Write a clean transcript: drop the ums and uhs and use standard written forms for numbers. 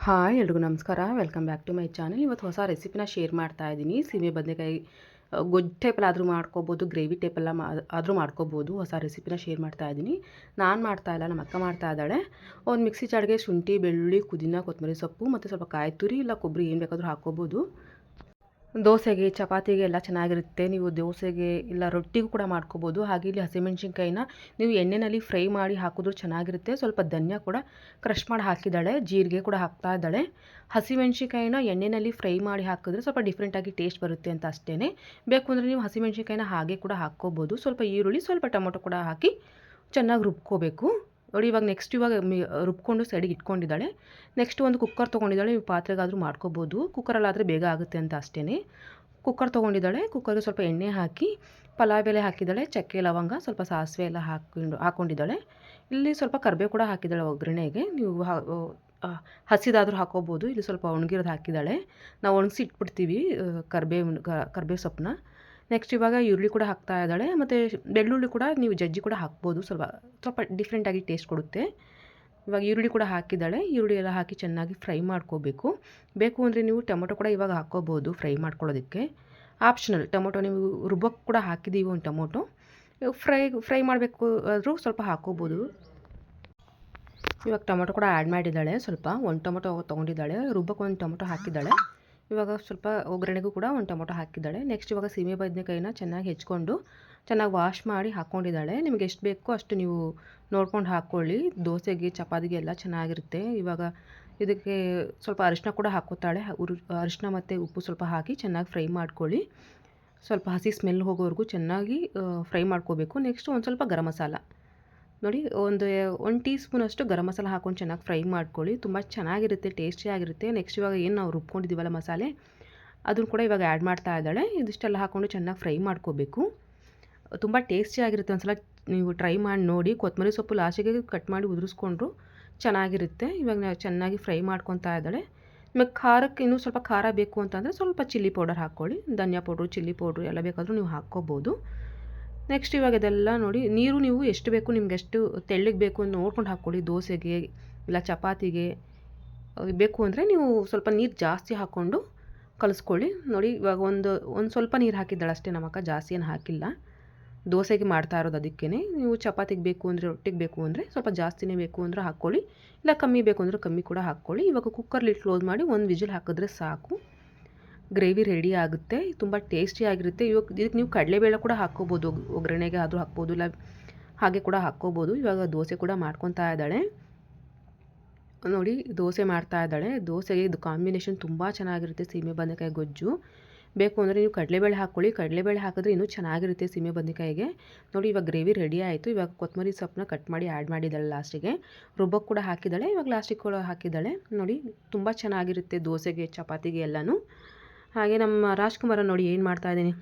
Hi ಎಲ್ರಿಗೂ ನಮಸ್ಕಾರ. Welcome back to my channel. ಇವತ್ತು ಹೊಸ ರೆಸಿಪಿನ ಶೇರ್ ಮಾಡ್ತಾ ಇದ್ದೀನಿ. ಸೀಮೆ ಬದನೆಕಾಯಿ ಗೊಜ್ಜು ಟೈಪಲ್ಲಾದರೂ ಮಾಡ್ಕೋಬೋದು, ಗ್ರೇವಿ ಟೈಪೆಲ್ಲ ಆದರೂ ಮಾಡ್ಕೋಬೋದು. ಹೊಸ ರೆಸಿಪಿನ ಶೇರ್ ಮಾಡ್ತಾ ಇದ್ದೀನಿ. ನಾನು ಮಾಡ್ತಾ ಇಲ್ಲ, ನಮ್ಮ ಅಕ್ಕ ಮಾಡ್ತಾ ಇದ್ದಾಳೆ. ಒಂದು ಮಿಕ್ಸಿ ಜಾರ್ಗೆ ಶುಂಠಿ, ಬೆಳ್ಳುಳ್ಳಿ, ಪುದೀನ, ಕೊತ್ತಂಬರಿ ಸೊಪ್ಪು ಮತ್ತು ಸ್ವಲ್ಪ ಕಾಯಿ ತುರಿ ಇಲ್ಲ ಕೊಬ್ಬರಿ ಏನು ಬೇಕಾದರೂ ಹಾಕ್ಕೋಬೋದು. ದೋಸೆಗೆ, ಚಪಾತಿಗೆ ಎಲ್ಲ ಚೆನ್ನಾಗಿರುತ್ತೆ. ನೀವು ದೋಸೆಗೆ ಇಲ್ಲ ರೊಟ್ಟಿಗೂ ಕೂಡ ಮಾಡ್ಕೋಬೋದು. ಹಾಗೆ ಇಲ್ಲಿ ಹಸಿಮೆಣ್ಸಿನ್ಕಾಯಿನ ನೀವು ಎಣ್ಣೆಯಲ್ಲಿ ಫ್ರೈ ಮಾಡಿ ಹಾಕಿದ್ರೂ ಚೆನ್ನಾಗಿರುತ್ತೆ. ಸ್ವಲ್ಪ ಧನಿಯಾ ಕೂಡ ಕ್ರಷ್ ಮಾಡಿ ಹಾಕಿದ್ದಾಳೆ, ಜೀರಿಗೆ ಕೂಡ ಹಾಕ್ತಾ ಇದ್ದಾಳೆ. ಹಸಿಮೆಣ್ಸಿನ್ಕಾಯಿನ ಎಣ್ಣೆಯಲ್ಲಿ ಫ್ರೈ ಮಾಡಿ ಹಾಕಿದ್ರೆ ಸ್ವಲ್ಪ ಡಿಫ್ರೆಂಟಾಗಿ ಟೇಸ್ಟ್ ಬರುತ್ತೆ ಅಂತ ಅಷ್ಟೇ. ಬೇಕು ಅಂದರೆ ನೀವು ಹಸಿಮೆಣ್ಸಿನ್ಕಾಯಿನ ಹಾಗೆ ಕೂಡ ಹಾಕ್ಕೋಬೋದು. ಸ್ವಲ್ಪ ಈರುಳ್ಳಿ, ಸ್ವಲ್ಪ ಟೊಮೊಟೊ ಕೂಡ ಹಾಕಿ ಚೆನ್ನಾಗಿ ರುಬ್ಕೋಬೇಕು. ನೋಡಿ ಇವಾಗ ರುಬ್ಕೊಂಡು ಸೈಡಿಗೆ ಇಟ್ಕೊಂಡಿದ್ದಾಳೆ. ನೆಕ್ಸ್ಟ್ ಒಂದು ಕುಕ್ಕರ್ ತೊಗೊಂಡಿದ್ದಾಳೆ. ನೀವು ಪಾತ್ರೆಗಾದರೂ ಮಾಡ್ಕೋಬೋದು, ಕುಕ್ಕರಲ್ಲಾದರೆ ಬೇಗ ಆಗುತ್ತೆ ಅಂತ ಅಷ್ಟೇ. ಕುಕ್ಕರ್ ತೊಗೊಂಡಿದ್ದಾಳೆ. ಕುಕ್ಕರ್ಗೆ ಸ್ವಲ್ಪ ಎಣ್ಣೆ ಹಾಕಿ ಪಲಾವ್ ಎಲೆ ಹಾಕಿದ್ದಾಳೆ, ಚಕ್ಕೆ ಲವಂಗ, ಸ್ವಲ್ಪ ಸಾಸಿವೆ ಎಲ್ಲ ಹಾಕ್ಕೊಂಡಿದ್ದಾಳೆ. ಇಲ್ಲಿ ಸ್ವಲ್ಪ ಕರಿಬೇವು ಕೂಡ ಹಾಕಿದ್ದಾಳೆ ಒಗ್ಗರಣೆಗೆ. ನೀವು ಹಸಿದಾದರೂ ಹಾಕೋಬೋದು. ಇಲ್ಲಿ ಸ್ವಲ್ಪ ಒಣಗಿರೋದು ಹಾಕಿದ್ದಾಳೆ. ನಾವು ಒಣಗಿಸಿ ಇಟ್ಬಿಡ್ತೀವಿ ಕರಿಬೇವು ಸೊಪ್ಪನ್ನ. ನೆಕ್ಸ್ಟ್ ಇವಾಗ ಈರುಳ್ಳಿ ಕೂಡ ಹಾಕ್ತಾ ಇದ್ದಾಳೆ. ಮತ್ತು ಬೆಳ್ಳುಳ್ಳಿ ಕೂಡ ನೀವು ಜಜ್ಜಿ ಕೂಡ ಹಾಕ್ಬೋದು, ಸ್ವಲ್ಪ ಡಿಫ್ರೆಂಟಾಗಿ ಟೇಸ್ಟ್ ಕೊಡುತ್ತೆ. ಇವಾಗ ಈರುಳ್ಳಿ ಕೂಡ ಹಾಕಿದ್ದಾಳೆ. ಈರುಳ್ಳಿ ಎಲ್ಲ ಹಾಕಿ ಚೆನ್ನಾಗಿ ಫ್ರೈ ಮಾಡ್ಕೋಬೇಕು. ಬೇಕು ಅಂದರೆ ನೀವು ಟೊಮೊಟೊ ಕೂಡ ಇವಾಗ ಹಾಕ್ಕೋಬೋದು ಫ್ರೈ ಮಾಡ್ಕೊಳ್ಳೋದಕ್ಕೆ. ಆಪ್ಷನಲ್, ಟೊಮೊಟೊ ನೀವು ರುಬ್ಬಕ್ಕೆ ಕೂಡ ಹಾಕಿದ್ದೀವಿ ಒಂದು ಟೊಮೊಟೊ. ಫ್ರೈ ಮಾಡಬೇಕು ಆದರೂ ಸ್ವಲ್ಪ ಹಾಕ್ಕೋಬೋದು. ಇವಾಗ ಟೊಮೊಟೊ ಕೂಡ ಆ್ಯಡ್ ಮಾಡಿದ್ದಾಳೆ. ಒಂದು ಟೊಮೊಟೊ ತೊಗೊಂಡಿದ್ದಾಳೆ, ರುಬ್ಬಕ್ಕೆ ಒಂದು ಟೊಮೊಟೊ ಹಾಕಿದ್ದಾಳೆ. ಇವಾಗ ಸ್ವಲ್ಪ ಒಗ್ಗರಣೆಗೂ ಕೂಡ ಒಂದು ಟೊಮೊಟೊ ಹಾಕಿದ್ದಾಳೆ. ನೆಕ್ಸ್ಟ್ ಇವಾಗ ಸೀಮೆ ಬದನೆಕಾಯಿನ ಚೆನ್ನಾಗಿ ಹೆಚ್ಕೊಂಡು ಚೆನ್ನಾಗಿ ವಾಶ್ ಮಾಡಿ ಹಾಕ್ಕೊಂಡಿದ್ದಾಳೆ. ನಿಮಗೆ ಎಷ್ಟು ಬೇಕೋ ಅಷ್ಟು ನೀವು ನೋಡ್ಕೊಂಡು ಹಾಕ್ಕೊಳ್ಳಿ. ದೋಸೆಗೆ, ಚಪಾತಿಗೆ ಎಲ್ಲ ಚೆನ್ನಾಗಿರುತ್ತೆ. ಇವಾಗ ಇದಕ್ಕೆ ಸ್ವಲ್ಪ ಅರಿಶಿನ ಕೂಡ ಹಾಕ್ಕೋತಾಳೆ. ಅರಿಶಿನ ಮತ್ತು ಉಪ್ಪು ಸ್ವಲ್ಪ ಹಾಕಿ ಚೆನ್ನಾಗಿ ಫ್ರೈ ಮಾಡ್ಕೊಳ್ಳಿ. ಸ್ವಲ್ಪ ಹಸಿ ಸ್ಮೆಲ್ ಹೋಗೋವರೆಗೂ ಚೆನ್ನಾಗಿ ಫ್ರೈ ಮಾಡ್ಕೋಬೇಕು. ನೆಕ್ಸ್ಟ್ ಒಂದು ಸ್ವಲ್ಪ ಗರಂ ಮಸಾಲ ನೋಡಿ, ಒಂದು ಟೀ ಸ್ಪೂನಷ್ಟು ಗರಂ ಮಸಾಲ ಹಾಕ್ಕೊಂಡು ಚೆನ್ನಾಗಿ ಫ್ರೈ ಮಾಡ್ಕೊಳ್ಳಿ. ತುಂಬ ಚೆನ್ನಾಗಿರುತ್ತೆ, ಟೇಸ್ಟಿಯಾಗಿರುತ್ತೆ. ನೆಕ್ಸ್ಟ್ ಇವಾಗ ಏನು ನಾವು ರುಬ್ಕೊಂಡಿದ್ದೀವಲ್ಲ ಮಸಾಲೆ, ಅದನ್ನು ಕೂಡ ಇವಾಗ ಆ್ಯಡ್ ಮಾಡ್ತಾ ಇದ್ದಾಳೆ. ಇದಿಷ್ಟೆಲ್ಲ ಹಾಕ್ಕೊಂಡು ಚೆನ್ನಾಗಿ ಫ್ರೈ ಮಾಡ್ಕೋಬೇಕು. ತುಂಬ ಟೇಸ್ಟಿಯಾಗಿರುತ್ತೆ. ಒಂದ್ಸಲ ನೀವು ಟ್ರೈ ಮಾಡಿ ನೋಡಿ. ಕೊತ್ತಂಬರಿ ಸೊಪ್ಪು ಲಾಸ್ಟಿಗೆ ಕಟ್ ಮಾಡಿ ಉದುರಿಸ್ಕೊಂಡ್ರು ಚೆನ್ನಾಗಿರುತ್ತೆ. ಇವಾಗ ನಾವು ಚೆನ್ನಾಗಿ ಫ್ರೈ ಮಾಡ್ಕೊತಾ ಇದ್ದಾಳೆ. ನಿಮಗೆ ಖಾರಕ್ಕೆ ಇನ್ನೂ ಸ್ವಲ್ಪ ಖಾರ ಬೇಕು ಅಂತಂದರೆ ಸ್ವಲ್ಪ ಚಿಲ್ಲಿ ಪೌಡರ್ ಹಾಕ್ಕೊಳ್ಳಿ. ಧನಿಯಾ ಪೌಡ್ರು, ಚಿಲ್ಲಿ ಪೌಡ್ರು ಎಲ್ಲ ಬೇಕಾದರೂ ನೀವು ಹಾಕ್ಕೋಬೋದು. ನೆಕ್ಸ್ಟ್ ಇವಾಗ ಇದೆಲ್ಲ ನೋಡಿ, ನೀರು ನೀವು ಎಷ್ಟು ಬೇಕು ನಿಮ್ಗೆ ಎಷ್ಟು ತೆಳ್ಳಗೆ ಬೇಕು ಅಂತ ನೋಡ್ಕೊಂಡು ಹಾಕ್ಕೊಳ್ಳಿ. ದೋಸೆಗೆ ಇಲ್ಲ ಚಪಾತಿಗೆ ಬೇಕು ಅಂದರೆ ನೀವು ಸ್ವಲ್ಪ ನೀರು ಜಾಸ್ತಿ ಹಾಕ್ಕೊಂಡು ಕಲಿಸ್ಕೊಳ್ಳಿ. ನೋಡಿ ಇವಾಗ ಒಂದು ಸ್ವಲ್ಪ ನೀರು ಹಾಕಿದ್ದಾಳೆ ಅಷ್ಟೇ ನಮ್ಮಕ್ಕ, ಜಾಸ್ತಿ ಏನು ಹಾಕಿಲ್ಲ. ದೋಸೆಗೆ ಮಾಡ್ತಾ ಇರೋದು ಅದಕ್ಕೇ. ನೀವು ಚಪಾತಿಗೆ ಬೇಕು ಅಂದರೆ, ರೊಟ್ಟಿಗೆ ಬೇಕು ಅಂದರೆ ಸ್ವಲ್ಪ ಜಾಸ್ತಿನೇ ಬೇಕು ಅಂದರೆ ಹಾಕ್ಕೊಳ್ಳಿ, ಇಲ್ಲ ಕಮ್ಮಿ ಬೇಕು ಅಂದರೆ ಕಮ್ಮಿ ಕೂಡ ಹಾಕ್ಕೊಳ್ಳಿ. ಇವಾಗ ಕುಕ್ಕರ್ಲಿ ಕ್ಲೋಸ್ ಮಾಡಿ ಒಂದು ವಿಜಿಲ್ ಹಾಕಿದ್ರೆ ಸಾಕು. ಗ್ರೇವಿ ರೆಡಿ ಆಗುತ್ತೆ. ತುಂಬ ಟೇಸ್ಟಿಯಾಗಿರುತ್ತೆ. ಇವಾಗ ಇದಕ್ಕೆ ನೀವು ಕಡಲೆಬೇಳೆ ಕೂಡ ಹಾಕ್ಕೋಬೋದು, ಒಗ್ಗರಣೆಗೆ ಆದರೂ ಹಾಕ್ಬೋದು, ಇಲ್ಲ ಹಾಗೆ ಕೂಡ ಹಾಕ್ಕೋಬೋದು. ಇವಾಗ ದೋಸೆ ಕೂಡ ಮಾಡ್ಕೊತಾ ಇದ್ದಾಳೆ. ನೋಡಿ ದೋಸೆ ಮಾಡ್ತಾ ಇದ್ದಾಳೆ. ದೋಸೆಗೆ ಇದು ಕಾಂಬಿನೇಷನ್ ತುಂಬ ಚೆನ್ನಾಗಿರುತ್ತೆ, ಸೀಮೆ ಬದನೆಕಾಯಿ ಗೊಜ್ಜು. ಬೇಕು ಅಂದರೆ ನೀವು ಕಡಲೆಬೇಳೆ ಹಾಕ್ಕೊಳ್ಳಿ. ಕಡಲೆಬೇಳೆ ಹಾಕಿದ್ರೆ ಇನ್ನೂ ಚೆನ್ನಾಗಿರುತ್ತೆ ಸೀಮೆ ಬದನೆಕಾಯಿಗೆ. ನೋಡಿ ಇವಾಗ ಗ್ರೇವಿ ರೆಡಿ ಆಯಿತು. ಇವಾಗ ಕೊತ್ತಂಬರಿ ಸೊಪ್ಪನ್ನ ಕಟ್ ಮಾಡಿ ಆ್ಯಡ್ ಮಾಡಿದ್ದಾಳೆ ಲಾಸ್ಟಿಗೆ. ರುಬ್ಬಕ್ಕೆ ಕೂಡ ಹಾಕಿದ್ದಾಳೆ. ಇವಾಗ ಲಾಸ್ಟಿಗೆ ಕೂಡ ಹಾಕಿದ್ದಾಳೆ. ನೋಡಿ ತುಂಬ ಚೆನ್ನಾಗಿರುತ್ತೆ ದೋಸೆಗೆ, ಚಪಾತಿಗೆ ಎಲ್ಲನೂ. ಹಾಗೆ ನಮ್ಮ ರಾಜ್ಕುಮಾರ ನೋಡಿ ಏನು ಮಾಡ್ತಾ ಇದ್ದೀನಿ.